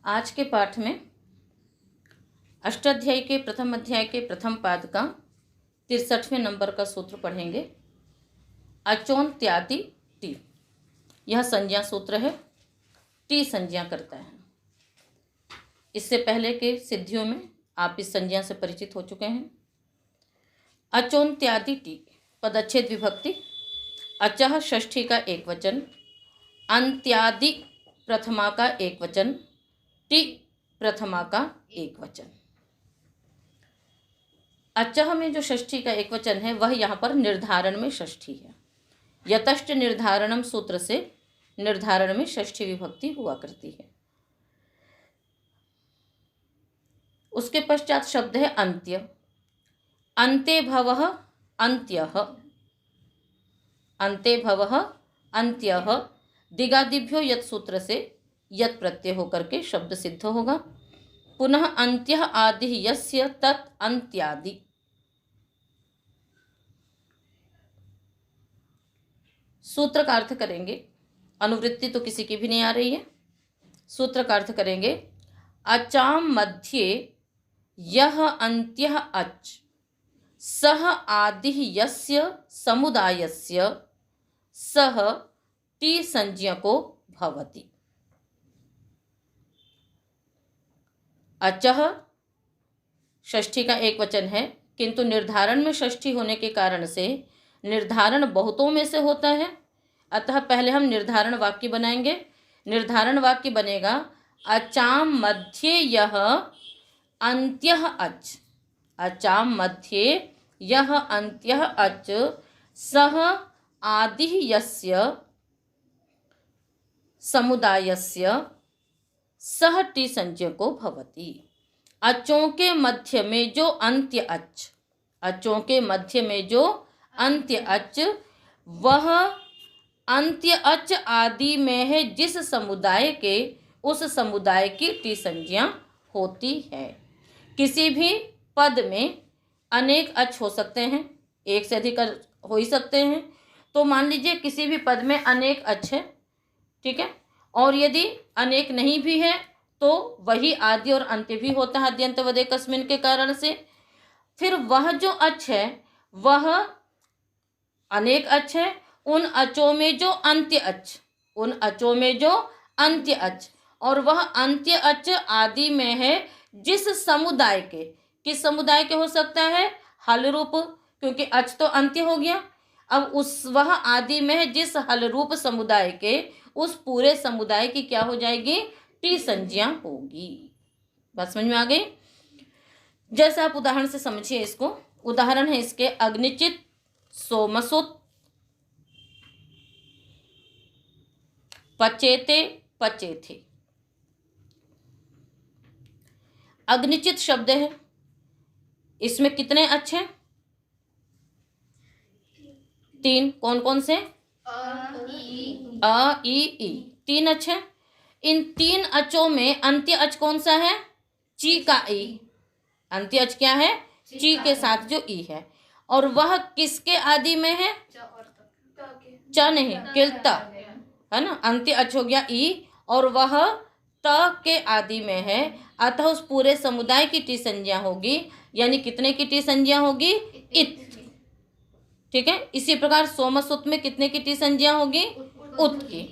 आज के पाठ में अष्टाध्यायी के प्रथम अध्याय के प्रथम पाद का 63वें नंबर का सूत्र पढ़ेंगे। अचोन्त्यादि टी, यह संज्ञा सूत्र है। टी संज्ञा करता है। इससे पहले के सिद्धियों में आप इस संज्ञा से परिचित हो चुके हैं। अचोन्त्यादि टी पदच्छेद विभक्ति, अचः षष्ठी का एक वचन, अंत्यादि प्रथमा का एक वचन, टी प्रथमा का एक वचन। अचः में जो षष्ठी का एक वचन है वह यहाँ पर निर्धारण में षष्ठी है। यतश्च निर्धारणम सूत्र से निर्धारण में षष्ठी विभक्ति हुआ करती है। उसके पश्चात शब्द है अंत्य। अन्ते भवः अन्त्यः, अन्ते भवः अन्त्यः। दिगादिभ्यो यत सूत्र से यत प्रत्यय होकर के शब्द सिद्ध होगा। पुनः अन्त्यः आदि यस्य तत् अन्त्यादि। सूत्र का अर्थ करेंगे। अनुवृत्ति तो किसी की भी नहीं आ रही है। सूत्र का अर्थ करेंगे। अचाम मध्ये यह अन्त्यः अच सह आदि यस्य समुदायस्य सह टी संज्ञको भवति। अचः षष्ठी का एक वचन है, किंतु निर्धारण में षष्ठी होने के कारण से निर्धारण बहुतों में से होता है। अतः पहले हम निर्धारण वाक्य बनाएंगे। निर्धारण वाक्य बनेगा अचाम मध्ये यह अन्त्यः अच। अचाम मध्ये यह अन्त्यः अच सह आदि यस्य समुदायस्य सह टी संज्ञको भवति। अचों के मध्य में जो अंत्य अच, अचों के मध्य में जो अंत्य अच, वह अंत्य अच आदि में है जिस समुदाय के, उस समुदाय की टी संज्ञा होती है। किसी भी पद में अनेक अच हो सकते हैं, एक से अधिक हो ही सकते हैं। तो मान लीजिए किसी भी पद में अनेक अच है, ठीक है, और यदि अनेक नहीं भी है तो वही आदि और अंत्य भी होता है अद्यंत वदेकस्मिन के कारण से। फिर वह जो अच है वह अनेक अच है, उन अचों में जो अंत्य अच, उन अचों में जो अंत्य अच, और वह अंत्य अच आदि में है जिस समुदाय के, किस समुदाय के हो सकता है, हल रूप, क्योंकि अच तो अंत्य हो गया। अब उस वह आदि में है जिस हल रूप समुदाय के, उस पूरे समुदाय की क्या हो जाएगी, टी संज्ञा होगी। बात समझ में आ गई। जैसे आप उदाहरण से समझिए इसको। उदाहरण है इसके अग्निचित सोमसुत पचेते पचेथे। अग्निचित शब्द है, इसमें कितने अच हैं, तीन। कौन कौन से, अ ई ई, तीन अच हैं। इन तीन अचों में अंत्य अच कौन सा है, ची का ई। अंत्य अच क्या है, ची के साथ जो ई है, और वह किसके आदि में है, च नहीं, किल्ता है ना। अंत्य अच हो गया ई और वह त के आदि में है, अतः उस पूरे समुदाय की टी संज्ञा होगी। यानी कितने की टी संज्ञा होगी, इत, ठीक है। इसी प्रकार सोमसुत में कितने की टी संज्ञा होगी, उत की।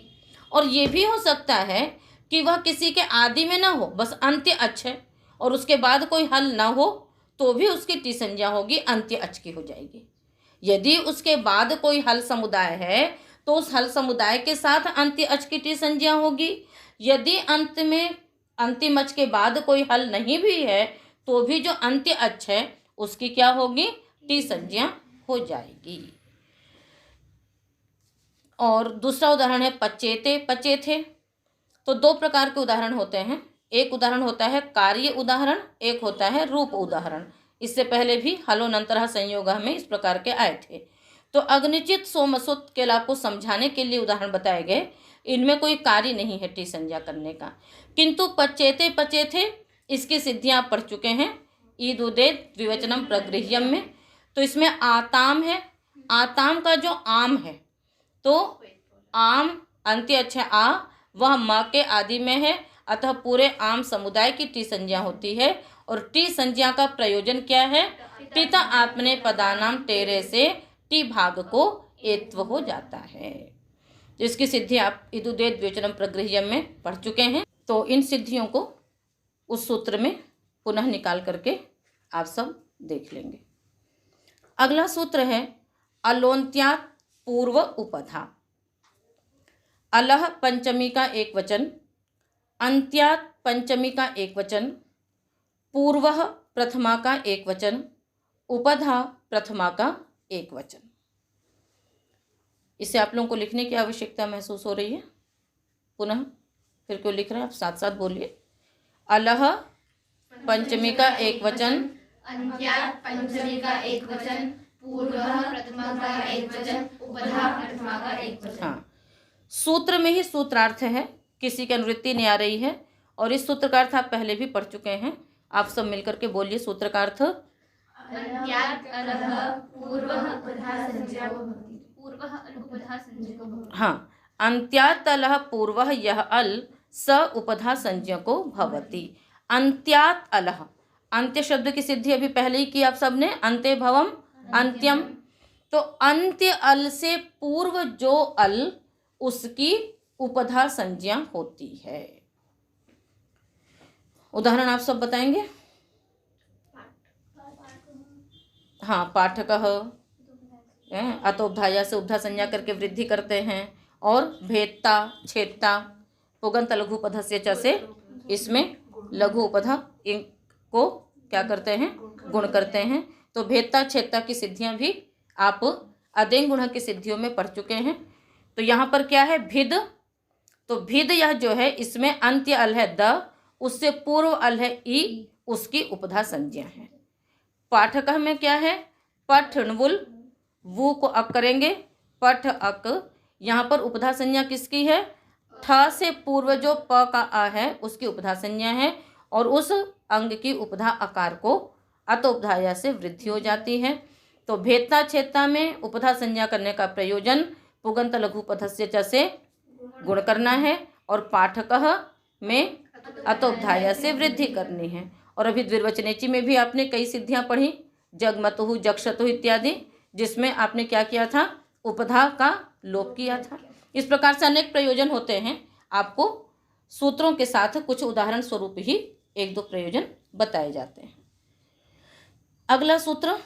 और ये भी हो सकता है कि वह किसी के आदि में ना हो, बस अंत्य अच है और उसके बाद कोई हल ना हो, तो भी उसकी टी संज्ञा होगी, अंत्य अच की हो जाएगी। यदि उसके बाद कोई हल समुदाय है तो उस हल समुदाय के साथ अंत्य अच की टी संज्ञा होगी। यदि अंत में अंतिम अच के बाद कोई हल नहीं भी है तो भी जो अंत्य अच है उसकी क्या होगी, टी संज्ञा हो जाएगी। और दूसरा उदाहरण है पचेते पचेथे। तो दो प्रकार के उदाहरण होते हैं। एक उदाहरण होता है कार्य उदाहरण, एक होता है रूप उदाहरण। इससे पहले भी हलोनंतरः संयोग में इस प्रकार के आए थे। तो अग्निचित सोमसुत के लाभ को समझाने के लिए उदाहरण बताए गए। इनमें कोई कार्य नहीं है टी संज्ञा करने का, किंतु पचेते पचेथे इसकी सिद्धियां आप पढ़ चुके हैं ईद उदेत द्विवचनम प्रगृह्यम में। तो इसमें आताम है, आताम का जो आम है, तो आम अंत्य अच्छा आ, वह म के आदि में है, अतः पूरे आम समुदाय की टी संज्ञा होती है। और टी संज्ञा का प्रयोजन क्या है? टिता आत्मने पदानाम टेरे से टी भाग को एत्व हो जाता है। तो इसकी सिद्धि आप इदुदेत द्विवचनम प्रगृह्यम में पढ़ चुके हैं। तो इन सिद्धियों को उस सूत्र में पुनः निकाल करके आप सब देख लेंगे। अगला सूत्र है अलोन्त्यात् पूर्व उपधा। अलह पंचमी का एक वचन, अंत्यात् पंचमी का एक वचन, पूर्वः प्रथमा का एक वचन, उपधा प्रथमा का एक वचन। इसे आप लोगों को लिखने की आवश्यकता महसूस हो रही है? पुनः फिर क्यों लिख रहे हैं आप? साथ साथ बोलिए। अलह पंचमी का एक वचन, अंत्यात् पंचमी का एक वचन, पूर्वः प्रथमा का एक वचन, उपधा प्रथमा का एक वचन। हाँ, सूत्र में ही सूत्रार्थ है, किसी की अनुवृत्ति नहीं आ रही है। और इस सूत्र का अर्थ आप पहले भी पढ़ चुके हैं। आप सब मिलकर के बोलिए सूत्र का अर्थ। अंत्यात् अलः पूर्वः उपधा संज्ञा भवति। पूर्वः उपधा संज्ञा भवति। हाँ, अंत्यात् अलः पूर्वः यह अल स उपधा संज्ञको भवति। अंत्यात् अलः, अंत्य शब्द की सिद्धि अभी पहले ही की आप सबने, अंत्य भवम अंत्यम। तो अंत्य अल से पूर्व जो अल, उसकी उपधा संज्ञा होती है। उदाहरण आप सब बताएंगे? हाँ, पाठकः, अतोपधाया से उपधा संज्ञा करके वृद्धि करते हैं। और भेदता, छेदता, पुगंत लघु उपधस्य च से इसमें लघु उपधा को क्या करते हैं? गुण करते हैं। तो भेदता छेदता की सिद्धियां भी आप अदेंग गुण की सिद्धियों में पढ़ चुके हैं। तो यहाँ पर क्या है? भिद। तो भिद यह जो है, इसमें अंत्य अल है द, उससे पूर्व अल है ई, उसकी उपधा संज्ञा है। पाठक में क्या है? पठ णवुल, वु को अक करेंगे, पठ अक। यहाँ पर उपधा संज्ञा किसकी है? ठ से पूर्व जो प का आ है उसकी उपधा संज्ञा है। और उस अंग की उपधा आकार को अतोपधाया से वृद्धि हो जाती है। तो भेदता छेदता में उपधा संज्ञा करने का प्रयोजन पुगंत लघु पधस्य च से गुण करना है, और पाठकः में अतोपधाया से वृद्धि करनी है। और अभी द्विर्वचनेची में भी आपने कई सिद्धियां पढ़ी, जगमतुः, जक्षतुः इत्यादि, जिसमें आपने क्या किया था? उपधा का लोप किया था। इस प्रकार से अनेक प्रयोजन होते हैं। आपको सूत्रों के साथ कुछ उदाहरण स्वरूप ही एक दो प्रयोजन बताए जाते हैं। अगला सूत्र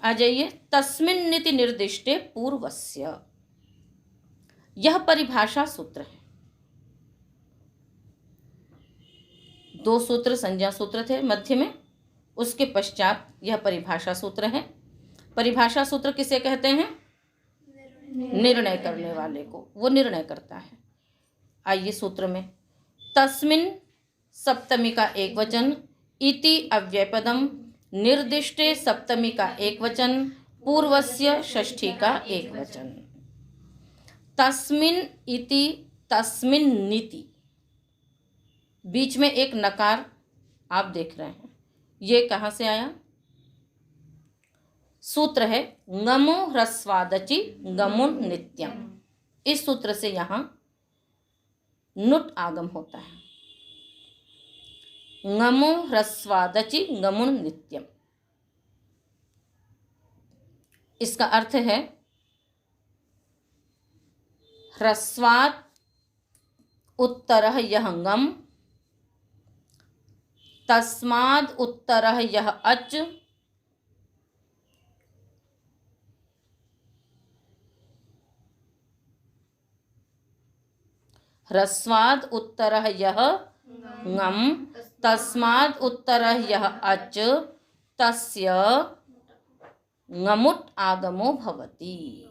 आ जाइए। तस्मिन्निति निर्दिष्टे पूर्वस्य। यह परिभाषा सूत्र है। दो सूत्र संज्ञा सूत्र थे मध्य में, उसके पश्चात यह परिभाषा सूत्र है। परिभाषा सूत्र किसे कहते हैं? निर्णय करने वाले को, वो निर्णय करता है। आइए सूत्र में। तस्मिन् सप्तमी का एक वचन, इति अव्ययपदम, निर्दिष्टे सप्तमी का एक वचन, पूर्वस्य षष्ठी का एक वचन। तस्मिन् इति, तस्मिन् नीति, बीच में एक नकार आप देख रहे हैं। ये कहाँ से आया? सूत्र है ngमो ह्रस्वादचि ngमुन नित्यम। इस सूत्र से यहाँ नुट आगम होता है। ngमो ह्रस्वादचि ngमुन नित्यम, इसका अर्थ है ह्रस्वात् उत्तरः यह ngम, तस्माद् उत्तरः यह अच, ह्रस्वाद् उत्तरः यह ngम, तस्माद् उत्तरः यह अच, तस्य ngमुट् आगमो भवति।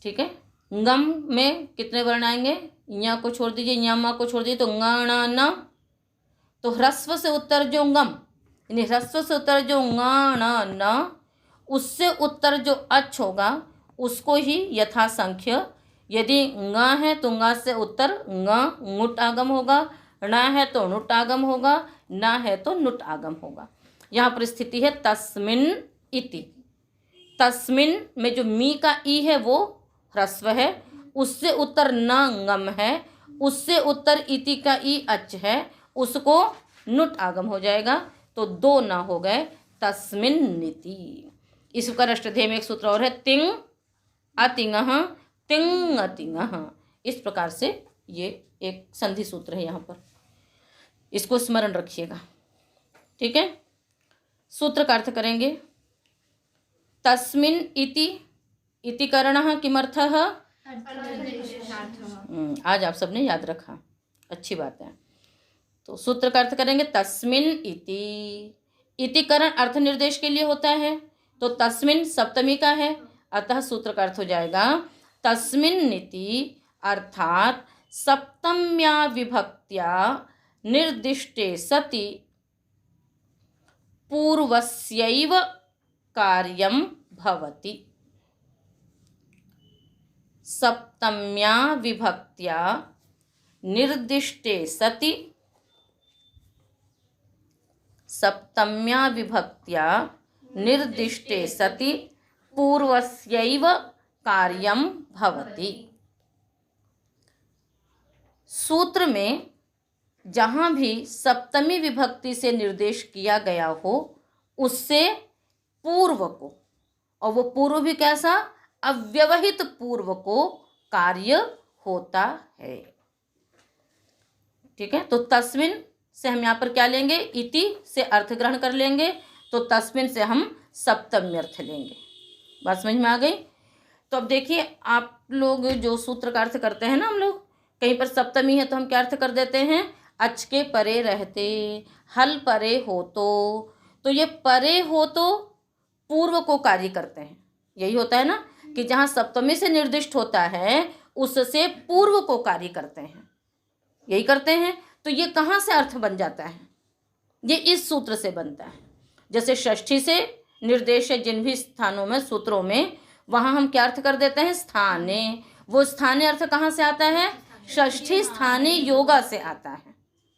ठीक है। ngम में कितने वर्ण आएंगे? ञ को छोड़ दीजिए, ञ को छोड़ दीजिए तो ङ न। तो ह्रस्व से उत्तर जो ngम, यानी ह्रस्व से उत्तर जो ङ न, उससे उत्तर जो अच होगा उसको ही यथासंख्य, यदि ङ है तो ङ से उत्तर ङुट आगम होगा, ण है तो णुट आगम होगा, न है तो नुट आगम होगा। यहाँ पर स्थिति है तस्मिन् इति। तस्मिन् में जो मी का ई है वो ह्रस्व है, उससे उत्तर न ngम है, उससे उत्तर इति का ई अच है, उसको नुट आगम हो जाएगा, तो दो न हो गए, तस्मिन नीति। इस प्रकार अष्टाध्यायी में एक सूत्र और है, तिंग अतिंगः तिंग अतिंगः। इस प्रकार से ये एक संधि सूत्र है, यहाँ पर इसको स्मरण रखिएगा, ठीक है। सूत्र का अर्थ करेंगे, तस्मिन इति, इति करणः किमर्थः। आज आप सबने याद रखा, अच्छी बात है। तो सूत्र का अर्थ करेंगे, तस्मिन इति, इति करण अर्थ निर्देश के लिए होता है, तो तस्मिन सप्तमी का है, अतः सूत्र का अर्थ हो जाएगा तस्मिन नीति, अर्थात सप्तम्या विभक्त्या निर्दिष्टे सति पूर्वस्यैव कार्यं भवति। सप्तम्या विभक्त्या निर्दिष्टे सति, सप्तम्या विभक्त्या निर्दिष्टे सति पूर्वस्यैव कार्यं भवति। सूत्र में जहाँ भी सप्तमी विभक्ति से निर्देश किया गया हो, उससे पूर्व को, और वो पूर्व भी कैसा, अव्यवहित पूर्व को कार्य होता है, ठीक है। तो तस्मिन से हम यहाँ पर क्या लेंगे, इति से अर्थ ग्रहण कर लेंगे, तो तस्मिन से हम सप्तमी अर्थ लेंगे। बात समझ में आ गई। तो अब देखिए, आप लोग जो सूत्र का अर्थ करते हैं ना, हम लोग कहीं पर सप्तमी है तो हम क्या अर्थ कर देते हैं, अच के परे रहते, हल परे हो तो ये परे हो तो पूर्व को कार्य करते हैं, यही होता है ना, कि जहाँ सप्तमी से निर्दिष्ट होता है उससे पूर्व को कार्य करते हैं, यही करते हैं। तो ये कहाँ से अर्थ बन जाता है, ये इस सूत्र से बनता है। जैसे षष्ठी से निर्देश है जिन भी स्थानों में, सूत्रों में, वहाँ हम क्या अर्थ कर देते हैं, स्थाने। वो स्थाने अर्थ कहाँ से आता है, षष्ठी स्थाने योगा से आता है,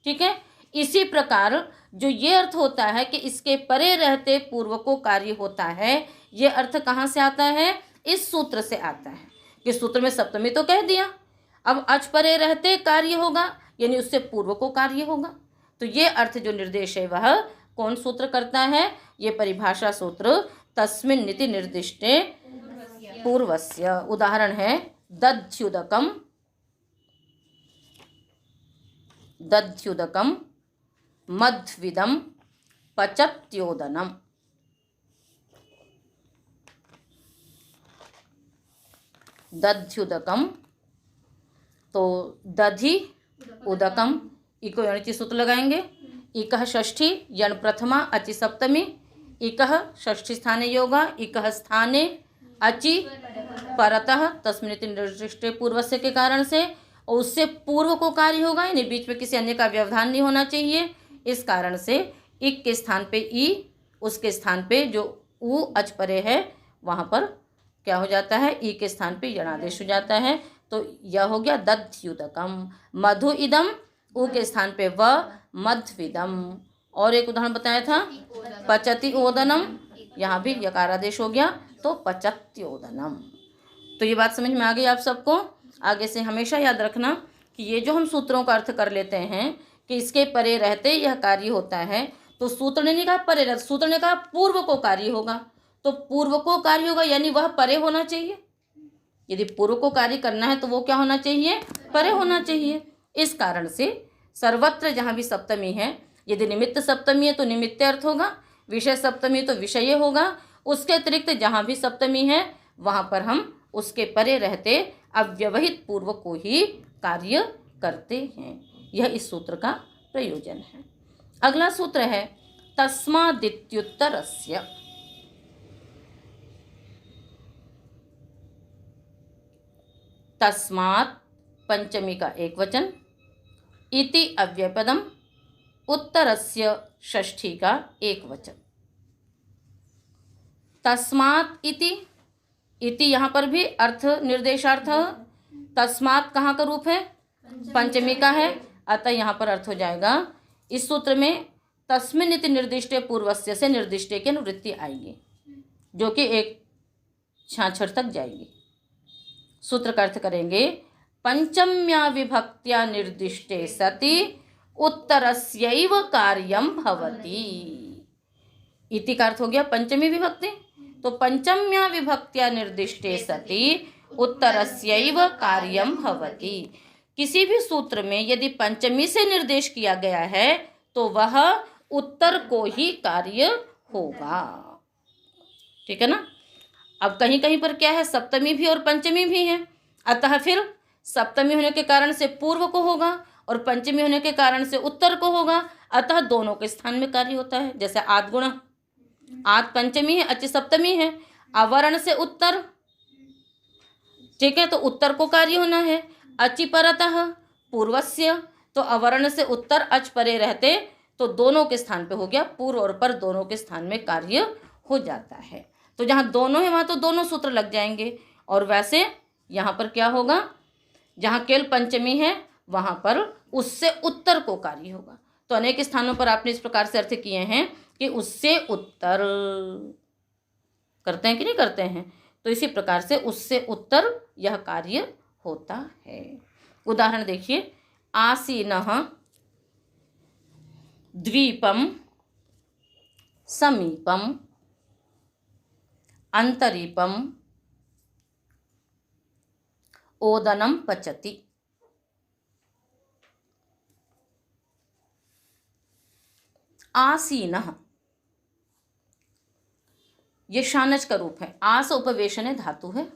ठीक है। इसी प्रकार जो ये अर्थ होता है कि इसके परे रहते पूर्व को कार्य होता है, ये अर्थ कहाँ से आता है, इस सूत्र से आता है। कि सूत्र में सप्तमी तो कह दिया, अब अच परे रहते कार्य होगा, यानी उससे पूर्व को कार्य होगा। तो ये अर्थ जो निर्देश है वह कौन सूत्र करता है, ये परिभाषा सूत्र तस्मिन नीति निर्दिष्टे पूर्वस्य। उदाहरण है दध्युदकम, दध्युदकम मध्विदम पचत्योदनम। दध्युदकम, तो दधि उदकम, इको यणचि सूत्र लगाएंगे, इकः षष्ठी यण प्रथमा अचि सप्तमी, इकः षष्ठी स्थाने योगा, इकः स्थाने अचि परतः तस्मिन् निर्दिष्टे पूर्वस्य के कारण से, और उससे पूर्व को कार्य होगा, यानी बीच में किसी अन्य का व्यवधान नहीं होना चाहिए। इस कारण से इक के स्थान पे ई, उसके स्थान पे जो उ अच परे है वहाँ पर क्या हो जाता है, ई के स्थान पे यणादेश हो जाता है। तो यह हो गया दध्युदकम। मधु इदम, उ के स्थान पे व मध्विदम। और एक उदाहरण बताया था पचति ओदनम, यहाँ भी यकारादेश हो गया तो पचत्योदनम। तो ये बात समझ में आ गई आप सबको। आगे से हमेशा याद रखना कि ये जो हम सूत्रों का अर्थ कर लेते हैं कि इसके परे रहते यह कार्य होता है, तो सूत्र ने नहीं कहा परे रहते, सूत्र ने कहा पूर्व को कार्य होगा, तो पूर्व को कार्य होगा यानी वह परे होना चाहिए। यदि पूर्व को कार्य करना है तो वो क्या होना चाहिए, परे होना चाहिए। इस कारण से सर्वत्र जहाँ भी सप्तमी है, यदि निमित्त सप्तमी है तो निमित्त अर्थ होगा, विषय सप्तमी तो विषय होगा। उसके अतिरिक्त जहाँ भी सप्तमी है वहाँ पर हम उसके परे रहते अव्यवहित पूर्व को ही कार्य करते हैं। यह इस सूत्र का प्रयोजन है। अगला सूत्र है तस्मादित्युत्तरस्य। तस्मात् पंचमी का एक वचन, इति अव्ययपदम, उत्तरस्य षष्ठी का एक वचन। तस्मात् इति, इति यहाँ पर भी अर्थ निर्देशार्थ, तस्मात् कहाँ का रूप है, पंचमी का है, अतः यहाँ पर अर्थ हो जाएगा। इस सूत्र में तस्मिन् इति निर्दिष्टे पूर्वस्य से निर्दिष्टे की अनुवृत्ति आएगी, जो कि एक छाछड़ तक जाएगी। सूत्र का अर्थ करेंगे। पंचम्या विभक्त्या निर्दिष्टे सति उत्तरस्यैव कार्यम भवति। इति का अर्थ हो गया पंचमी विभक्ति। तो पंचम्या विभक्त्या निर्दिष्टे सति उत्तरस्यैव कार्यम भवति। किसी भी सूत्र में यदि पंचमी से निर्देश किया गया है तो वह उत्तर को ही कार्य होगा। ठीक है ना। अब कहीं कहीं पर क्या है, सप्तमी भी और पंचमी भी है, अतः फिर सप्तमी होने के कारण से पूर्व को होगा और पंचमी होने के कारण से उत्तर को होगा, अतः दोनों के स्थान में कार्य होता है। जैसे आद्गुण, आद पंचमी है, अच सप्तमी है, अवर्ण से उत्तर, ठीक है, तो उत्तर को कार्य होना है। अचि परतः पूर्वस्य, तो अवर्ण से उत्तर अच परे रहते तो दोनों के स्थान पे हो गया, पूर्व और पर दोनों के स्थान में कार्य हो जाता है। तो जहाँ दोनों है वहाँ तो दोनों सूत्र लग जाएंगे, और वैसे यहाँ पर क्या होगा, जहाँ केवल पंचमी है वहाँ पर उससे उत्तर को कार्य होगा। तो अनेक स्थानों पर आपने इस प्रकार से अर्थ किए हैं कि उससे उत्तर करते हैं कि नहीं करते हैं, तो इसी प्रकार से उससे उत्तर यह कार्य होता है। उदाहरण देखिए, आसीनः द्वीपम समीपम अंतरीपम ओदनम पचति। आसीनः, ये शानच का रूप है। आस उपवेशने धातु है।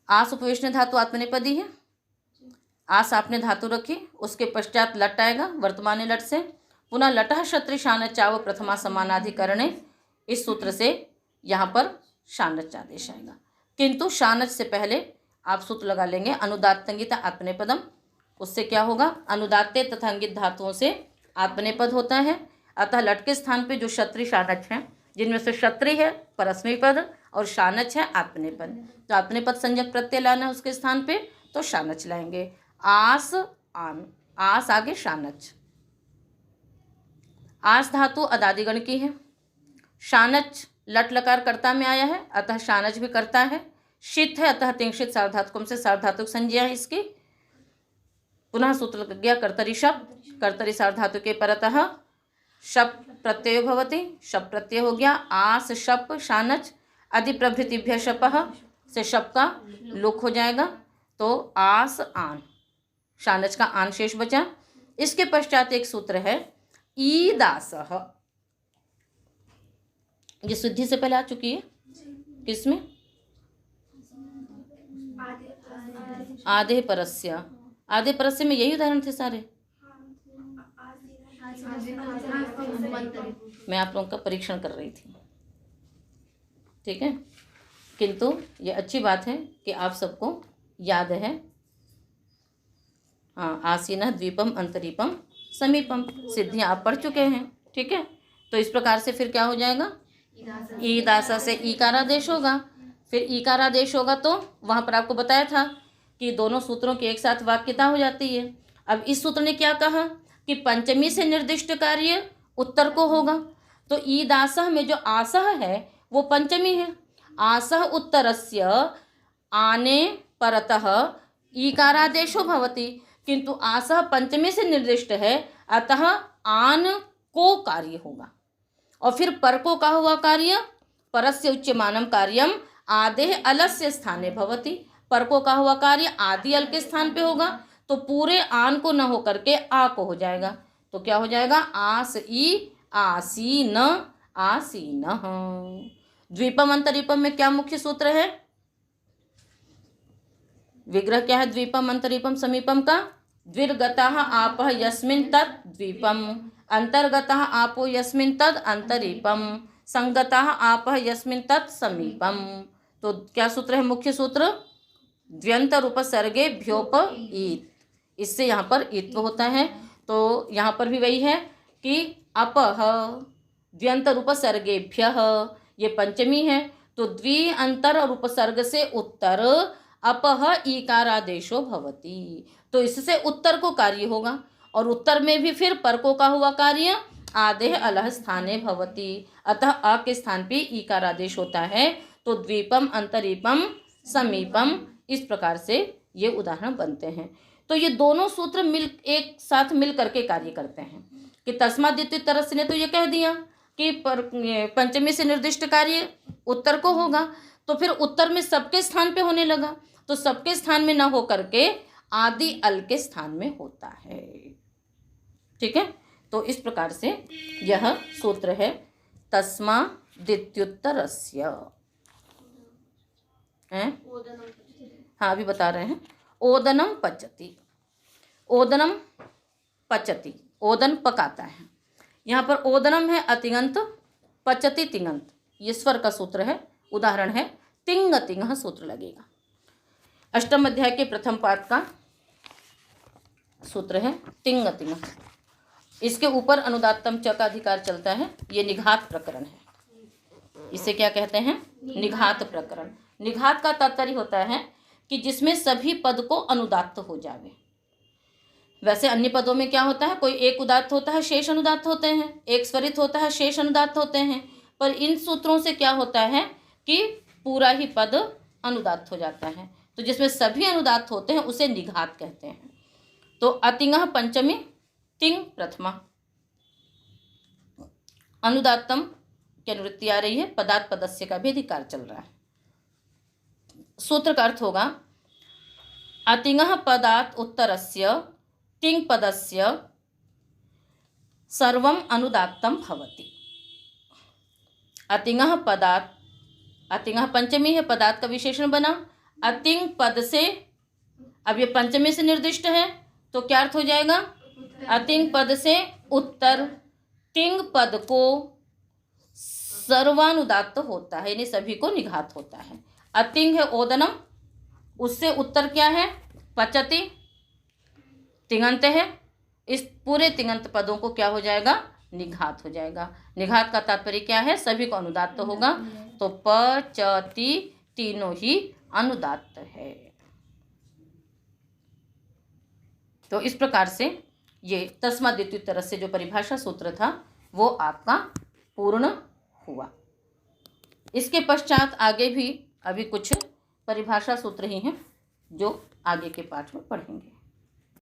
आस उपवेशने धातु आत्मनेपदी है। आस आपने धातु रखी, उसके पश्चात लट आएगा वर्तमान लट से, पुनः लटः क्षत्रि शानचाव प्रथमा समानाधिकरणे। इस सूत्र से यहाँ पर शानच आदेश आएगा, किंतु शानच से पहले आप सूत्र लगा लेंगे अनुदात्तंगित आत्मनेपदम। उससे क्या होगा, अनुदात्ते तथा अंगित धातुओं से आत्मनेपद होता है, अतः लट के स्थान पे जो क्षत्रि शानच है, जिनमें से क्षत्रि है परस्मै पद और शानच है आत्मनेपद, तो आत्मनेपद संज्ञक प्रत्यय लाना है उसके स्थान पे, तो शानच लाएंगे। आस आन, आस आगे शानच। आस धातु अदादिगण की है। शानच लट लकार कर्ता में आया है, अतः शानच भी करता है। शीत है, अतः तिंशित सार्वधातुकम से सार्वधातुक संज्ञा है इसकी। पुनः सूत्र लग गया कर्तरी शब्द, कर्तरी सार्वधातु के परतः शप प्रत्यय भवति, शप प्रत्यय हो गया। आस शप शानच अधिप्रभृतिभ्य शपः से शप का लुक हो जाएगा, तो आस आन, शानच का आन शेष बचा। इसके पश्चात एक सूत्र है ईदासः, ये शुद्धि से पहले आ चुकी है। किसमें, आधे परस्य, आधे परस्य में यही उदाहरण थे सारे। मैं आप लोगों का परीक्षण कर रही थी, ठीक है, किंतु ये अच्छी बात है कि आप सबको याद है। हाँ, आसीनः द्वीपम अंतरीपम समीपम, सिद्धियाँ आप पढ़ चुके हैं, ठीक है। तो इस प्रकार से फिर क्या हो जाएगा, ईदासा से ईकारादेश होगा। फिर ईकारादेश होगा तो वहाँ पर आपको बताया था कि दोनों सूत्रों की एक साथ वाक्यता हो जाती है। अब इस सूत्र ने क्या कहा कि पंचमी से निर्दिष्ट कार्य उत्तर को होगा, तो ईदासः में जो आसः है वो पंचमी है। आसः उत्तरस्य आने परतः ईकारादेशो भवति, किंतु आसः पंचमी से निर्दिष्ट है, अतः आन को कार्य होगा। और फिर पर को कहा हुआ कार्य, परस्य उच्यमानम कार्यम आदेः अलस्य स्थाने भवति। पर को कहा हुआ कार्य आदि अल के स्थान पे होगा, तो पूरे आन को न हो करके आ को हो जाएगा, तो क्या हो जाएगा, आस ई आसीन आसीनः। द्वीपम अंतरीपम में क्या मुख्य सूत्र है, विग्रह क्या है द्वीपम अंतरीपम समीपम का, द्विर्गतः आपः यस्मिन् तत् द्वीपम, अंतर्गतः आपो यस्मिन् तद् अंतरीपम, संगतः आपः यस्मिन् तत् समीपम। तो क्या सूत्र है मुख्य सूत्र, द्व्यंतर उपसर्गे भ्योप ईत, इससे यहाँ पर ईत्व होता है। तो यहाँ पर भी वही है कि अपः द्व्यंतर उपसर्गेभ्यः, ये पंचमी है, तो द्वि अंतर और उपसर्ग से उत्तर अपः ईकारादेशो भवति, तो इससे उत्तर को कार्य होगा। और उत्तर में भी फिर पर को का हुआ कार्य आदेः अलः स्थाने भवति, अतः अ के स्थान पे ईकारादेश होता है। तो द्वीपम अंतरीपम समीपम इस प्रकार से ये उदाहरण बनते हैं। तो ये दोनों सूत्र एक साथ मिल करके कार्य करते हैं कि तस्मात् द्वितीयतरस्य ने तो ये कह दिया कि पंचमी से निर्दिष्ट कार्य उत्तर को होगा, तो फिर उत्तर में सबके स्थान पे होने लगा, तो सबके स्थान में ना हो करके आदि अल के स्थान में होता है। ठीक है, तो इस प्रकार से यह सूत्र है तस्मात् द्वितीयोत्तरस्य। हाँ, अभी बता रहे हैं। ओदनम पचति, ओदनम पचति, ओदन पकाता है। यहाँ पर ओदनम है अतिगंत, पचति तिङंत, ये स्वर का सूत्र है। उदाहरण है तिंग तिंग सूत्र लगेगा। अष्टम अध्याय के प्रथम पाठ का सूत्र है तिंग तिंग। इसके ऊपर अनुदात्तम च का अधिकार चलता है। ये निघात प्रकरण है। इसे क्या कहते हैं? निघात प्रकरण। निघात का तात्पर्य होता है कि जिसमें सभी पद को अनुदात्त हो जावे। वैसे अन्य पदों में क्या होता है, कोई एक उदात्त होता है, शेष अनुदात्त होते हैं, एक स्वरित होता है, शेष अनुदात्त होते हैं। पर इन सूत्रों से क्या होता है कि पूरा ही पद अनुदात्त हो जाता है। तो जिसमें सभी अनुदात्त होते हैं उसे निघात कहते हैं। तो अतिङः पंचमी, तिङ प्रथमा। अनुदात्तम की अनुवृत्ति आ रही है, पदात् पदस्य का भी अधिकार चल रहा है। सूत्र का अर्थ होगा अतिङः पदात् उत्तरस्य तिङ पदस्य सर्वम अनुदात्तम भवति। अतिङः पदात्, अतिङः पंचमी है, पदात् का विशेषण बना। अतिङ पद से, अब ये पंचमी से निर्दिष्ट है तो क्या अर्थ हो जाएगा? अतिङ पद से उत्तर तिङ पद को सर्वानुदात्त होता है, यानी सभी को निघात होता है। अतिङ है ओदनम, उससे उत्तर क्या है? पचति, तिङंत है। इस पूरे तिङंत पदों को क्या हो जाएगा? निघात हो जाएगा। निघात का तात्पर्य क्या है? सभी को अनुदात्त होगा। तो पचति तीनों ही अनुदात्त है। तो इस प्रकार से ये तस्मात् द्वितीयोत्तरस्य जो परिभाषा सूत्र था वो आपका पूर्ण हुआ। इसके पश्चात आगे भी अभी कुछ परिभाषा सूत्र ही हैं जो आगे के पाठ में पढ़ेंगे।